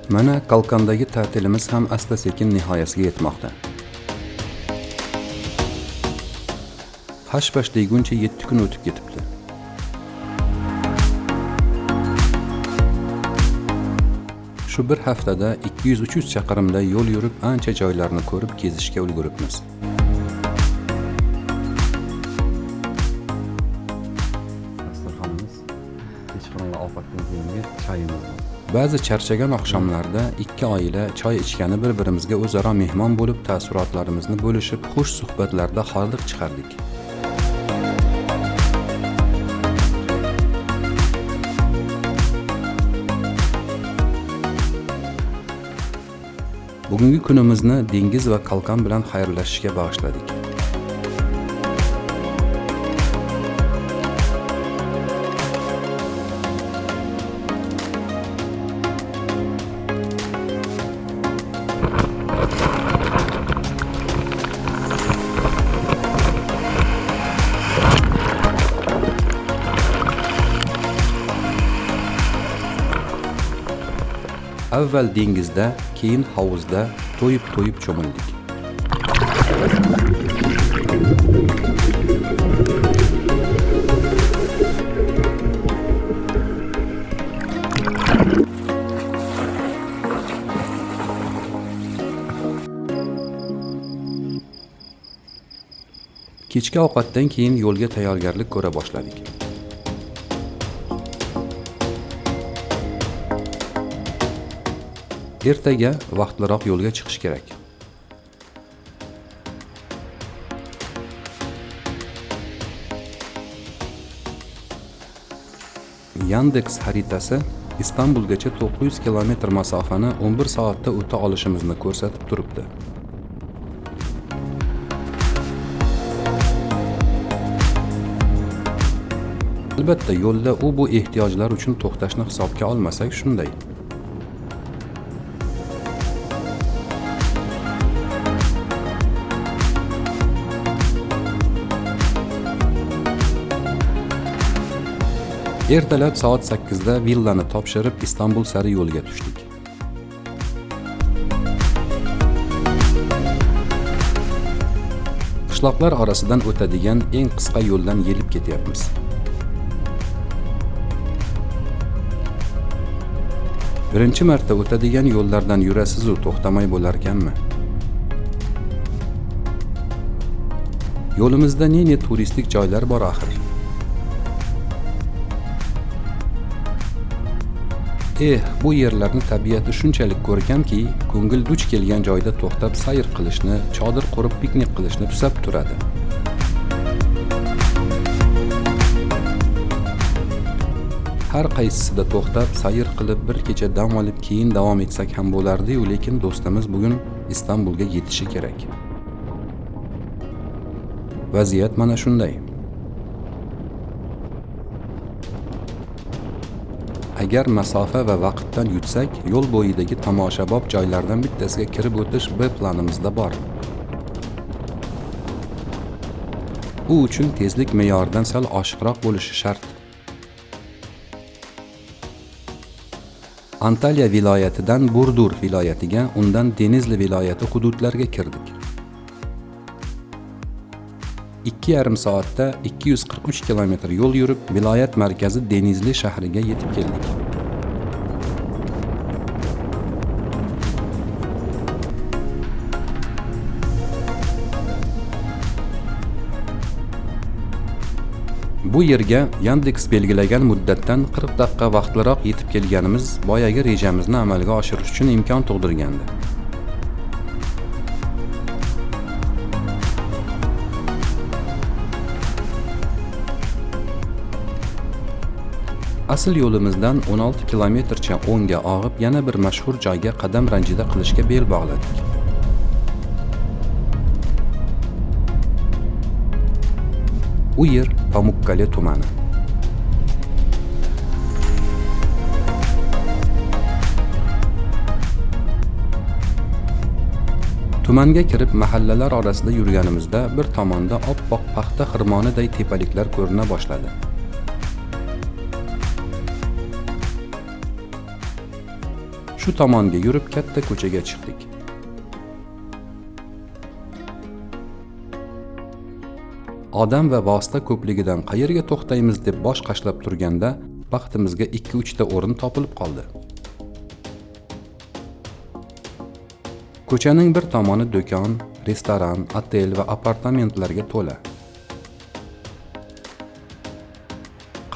Mana Qalqandagi ta'tilimiz ham asta-sekin nihoyasiga yetmoqda. Hash-pash deguncha 7 kun o'tib ketibdi. Shu bir haftada 200-300 chaqirimda yo'l yurib, ancha joylarni ko'rib, kezishga ulguribmiz. Dasturxonimiz kechqurungi ovqatdan keyingi chayimiz bor. Ba'zi charchagan oqshomlarda ikki oila choy ichgani bir-birimizga o'zaro mehmon bo'lib, taassurotlarimizni bo'lishib, xush suhbatlarda hordiq chiqardik. Bugungi kunimizni dengiz va Qalqon bilan xayrlashishga bag'ishladik. Avval dengizda, keyin hovuzda to'yib cho'mildik. Kechki ovqatdan keyin yo'lga tayyorgarlik ko'ra boshladik. Ertaga vaqtliroq yo'lga chiqish kerak. Yandex xaritasi Istanbulgacha 900 kilometr masofani 11 soatda o'ta olishimizni ko'rsatib turibdi. Albatta, yo'lda bu ehtiyojlar uchun to'xtashni hisobga olmasak shunday. Ertalab soat 8 da villani topshirib Istanbul sari yo'lga tushdik. Qishloqlar orasidan o'tadigan eng qisqa yo'ldan yelib ketyapmiz. Birinchi marta o'tadigan yo'llardan yurasiz-u to'xtamay bo'larkanmi? Yo'limizda ne turistik joylar bor axir. Bu yerlarni tabiati shunchalik ko'rkamki, ko'ngil duch kelgan joyda to'xtab sayr qilishni, chodir qurib piknik qilishni tusab turadi. Har qaysisida to'xtab, sayr qilib, bir kecha dam olib, keyin davom etsak ham bo'lardi-yu, lekin do'stimiz bugun Istanbulga yetishi kerak. Vaziyat mana shunday. Agar masofa va vaqtdan yutsak, yo'l bo'yidagi tomoshabob joylardan bittasiga kirib o'tish B planimizda bor. U uchun tezlik me'yoridan sal oshiqroq bo'lishi shart. Antalya viloyatidan Burdur viloyatiga, undan Denizli viloyati hududlariga kirdik. 2,5 soatda 243 kilometr yo'l yurib, viloyat markazi Denizli shahriga yetib keldik. Bu yerga Yandex belgilagan muddatdan 40 daqiqa vaqtliroq yetib kelganimiz boyagi rejamizni amalga oshirish uchun imkon tug'dirgandi. Asl yo'limizdan 16 kilometrcha o'ngga og'ib, yana bir mashhur joyga qadam ranjida qilishga bel bog'ladik. U yer Pamukkale tumani. Tumanga kirib mahallalar orasida yurganimizda bir tomonda oppoq paxta xirmoniday tepaliklar ko'rina boshladi. shu tomonga yurib katta ko'chaga chiqdik. Odam va vosita ko'pligidan qayerga to'xtaymiz deb bosh qashlab turganda, baxtimizga 2-3 ta o'rin topilib qoldi. Ko'chaning bir tomoni do'kon, restoran, otel va apartamentlarga to'la.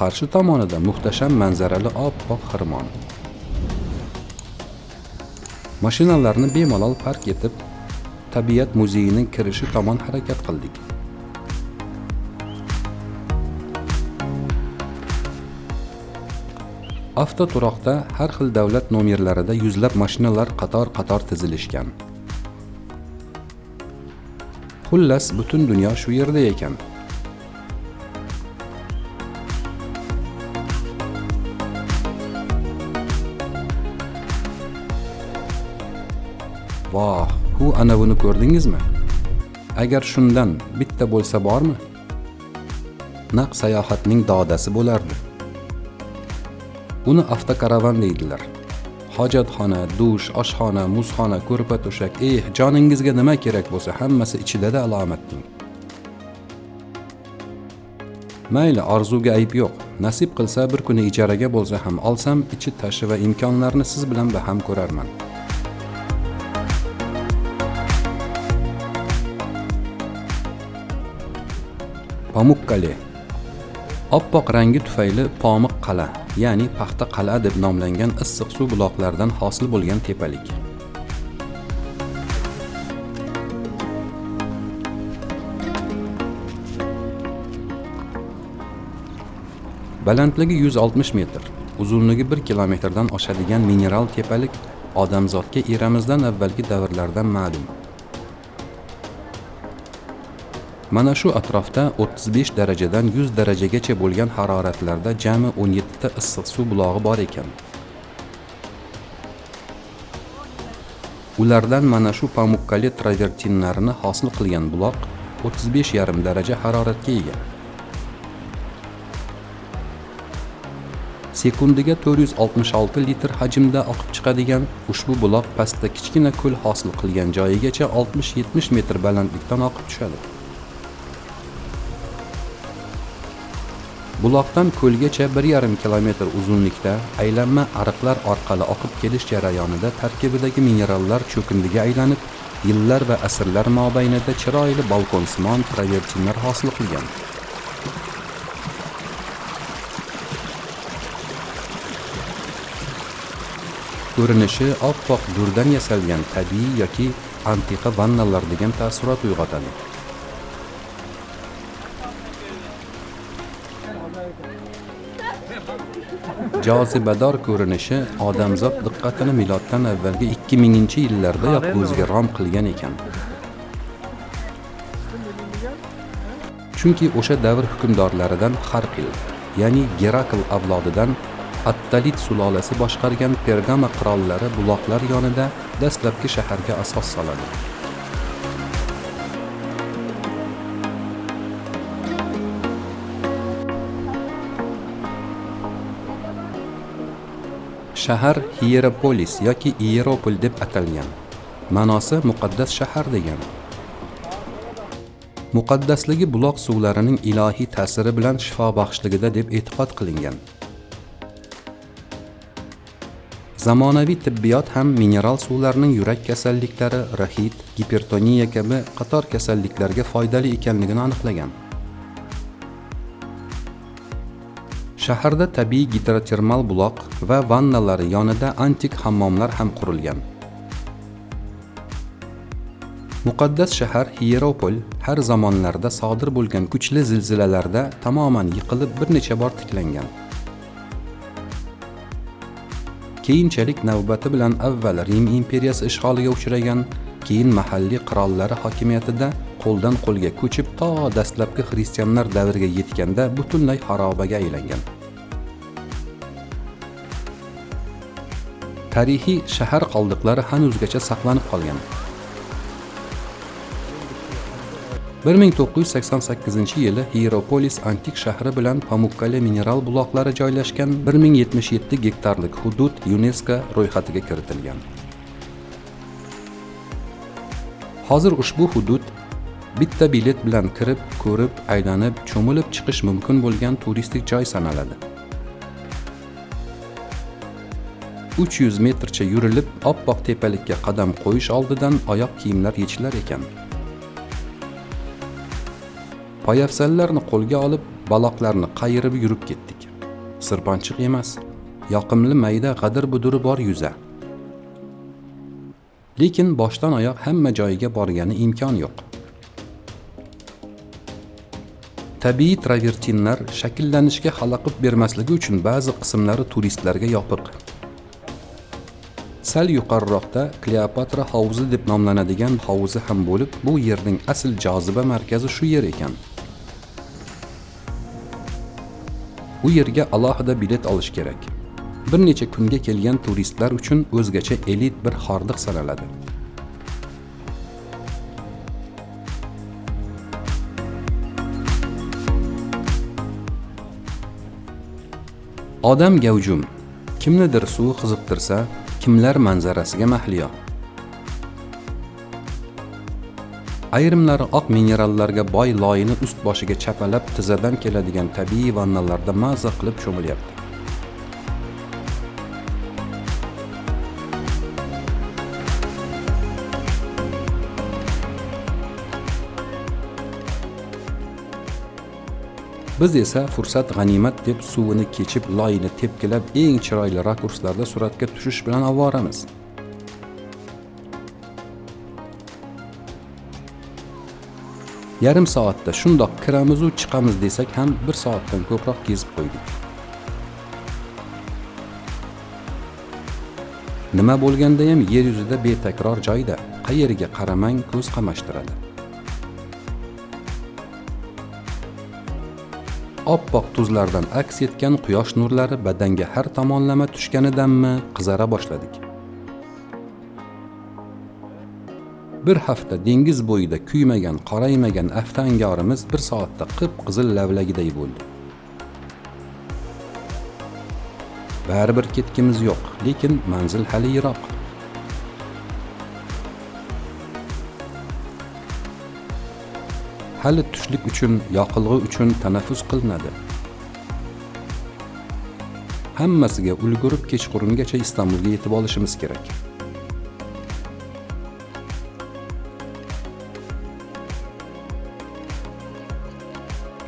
Qarshi tomonida muhtasham manzarali oppoq xirmon. Mashinalarni bemalol park etib, tabiat muzeyining kirishi tomon harakat qildik. Avtoturoqda har xil davlat nomerlarida yuzlab mashinalar qator-qator tizilishgan. Xullas, butun dunyo shu yerda ekan. Voh, ana buni ko'rdingizmi? Agar shundan bitta bo'lsa bormi? Naq sayohatning dodasi bo'lardi. Uni avtokaravan deydilar. Hojatxona, dush, oshxona, muzxona, ko'rpa-to'shak, joningizga nima kerak bo'lsa, hammasi ichida alomatning. Mayli, orzuga ayb yo'q. Nasib qilsa bir kuni ijaraga bo'lsa ham olsam, ichi tashi va imkonlarni siz bilan baham ko'rarman. Pamukkale. Oppoq rangi tufayli Pomiq qala, ya'ni paxta qala deb nomlangan issiq suv buloqlaridan hosil bo'lgan tepalik. Balandligi 160 metr, uzunligi 1 kilometrdan oshadigan mineral tepalik odamzodga eramizdan avvalgi davrlardan ma'lum. Mana shu atrofda 35 darajadan 100 darajagacha bo'lgan haroratlarda jami 17 ta issiq suv bulog'i bor ekan. Ulardan mana shu Pamukkale travertinlarini hosil qilgan buloq 35,5 daraja haroratga ega. Sekundiga 466 litr hajmda oqib chiqadigan ushbu buloq pastda kichkina ko'l hosil qilgan joyigacha 60-70 metr balandlikdan oqib tushadi. Buloqdan ko'lgacha 1,5 kilometr uzunlikda aylanma ariqlar orqali oqib kelish jarayonida tarkibidagi minerallar cho'kindiga aylanib, yillar va asrlar mobaynida chiroyli balkonsimon travertinlar hosil qilgan. Ko'rinishi oppoq durdan yasalgan tabiiy yoki antiqa vannalar degan taassurot uyg'otadi. Jozibador ko'rinishi odamzod diqqatini miloddan avvalgi 2000-yillardayoq o'ziga rom qilgan ekan. Chunki o'sha davr hukmdorlaridan Xarqil, ya'ni Gerakl avlodidan Attalit sulolasi boshqargan Pergama qirollari buloqlar yonida dastlabki shaharga asos soladi. Shahar Hierapolis yoki Hieropol deb atalgan. Ma'nosi muqaddas shahar degani. Muqaddasligi buloq suvlarining ilohiy ta'siri bilan shifobaxshligida deb e'tiqod qilingan. Zamonaviy tibbiyot ham mineral suvlarning yurak kasalliklari, rahit, gipertoniya kabi qator kasalliklarga foydali ekanligini aniqlagan. Shaharda tabiiy gidrotermal buloq va vannalar yonida antik hammomlar ham qurilgan. Muqaddas shahar Hieropol har zamonlarda sodir bo'lgan kuchli zilzilalarda tamoman yiqilib bir necha bor tiklangan. Keyinchalik navbati bilan avval Rim imperiyasi ishg'oliga uchragan, keyin mahalliy qirollari hokimiyatida qo'ldan qo'lga ko'chib to dastlabki xristianlar davriga yetganda butunlay xarobaga aylangan. Tarixiy shahar qoldiqlari hanuzgacha saqlanib qolgan. 1988-yili Hieropolis antik shahri bilan Pamukkale mineral buloqlari joylashgan 1077 gektarlik hudud UNESCO ro'yxatiga kiritilgan. Hozir ushbu hudud bitta bilet bilan kirib, ko'rib, aylanib, cho'milib chiqish mumkin bo'lgan turistik joy sanaladi. 300 metrcha yurilib, oppoq tepalikka qadam qo'yish oldidan oyoq kiyimlar yechilar ekan. Poyafzallarni qo'lga olib, baloqlarni qayirib yurib ketdik. Sirpanchiq emas, yoqimli mayda g'adir-buduri bor yuza. Lekin boshdan oyoq hamma joyiga borgani imkon yo'q. Tabiiy travertinlar shakllanishga xalaqit bermasligi uchun ba'zi qismlari turistlarga yopiq. Sal yuqoriroqda Kleopatra havuzi deb nomlanadigan havuzi ham bo'lib, bu yerning asl joziba markazi shu yer ekan. Bu yerga alohida bilet olish kerak. Bir necha kunga kelgan turistlar uchun o'zgacha elit bir xordiq sanaladi. Odam gavjum, kimnidir suvi qiziqtirsa, kimlar manzarasiga mahliyo. Ayrimlari oq minerallarga boy loyini ust boshiga chapalab tizadan keladigan tabiiy vannalarda maza qilib cho'milyapti. Biz esa fursat g'animat deb suvini kechib, loyini tepkilab, eng chiroyli rakurslarda suratga tushish bilan avoramiz. Yarim soatda shundoq kiramiz u chiqamiz desak ham 1 soatdan ko'proq kezib qo'ydik. Nima bo'lganda ham yer yuzida betakror joyda, qayeriga qaramang ko'z qamashtiradi. Oppoq tuzlardan aks etgan quyosh nurlari badanga har tomonlama tushganidanmi qizara boshladik. Bir hafta dengiz bo'yida kuymagan, qoraymagan afti-angorimiz 1 soatda qip-qizil lavlagiday bo'ldi. Baribir ketgimiz yo'q, lekin manzil hali yiroq. Hali tushlik uchun, yoqilg'i uchun tanaffus qilinadi. Hammasiga ulgurib kechqurungacha Istanbulga yetib olishimiz kerak.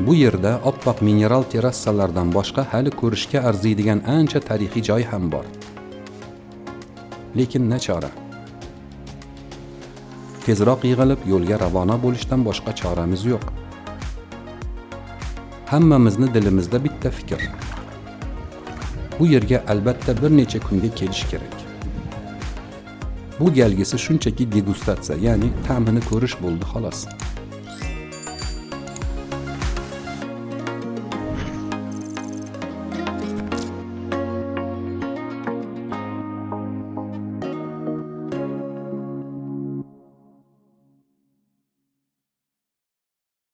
Bu yerda oppoq mineral terrasalardan boshqa hali ko'rishga arziydigan ancha tarixiy joy ham bor. Lekin nachora. Tezroq yig'ilib yo'lga ravona bo'lishdan boshqa choramiz yo'q. Hammamizni dilimizda bitta fikr. Bu yerga albatta bir necha kunga kelish kerak. Bu galgisi shunchaki degustatsiya, ya'ni ta'mini ko'rish bo'ldi xolos.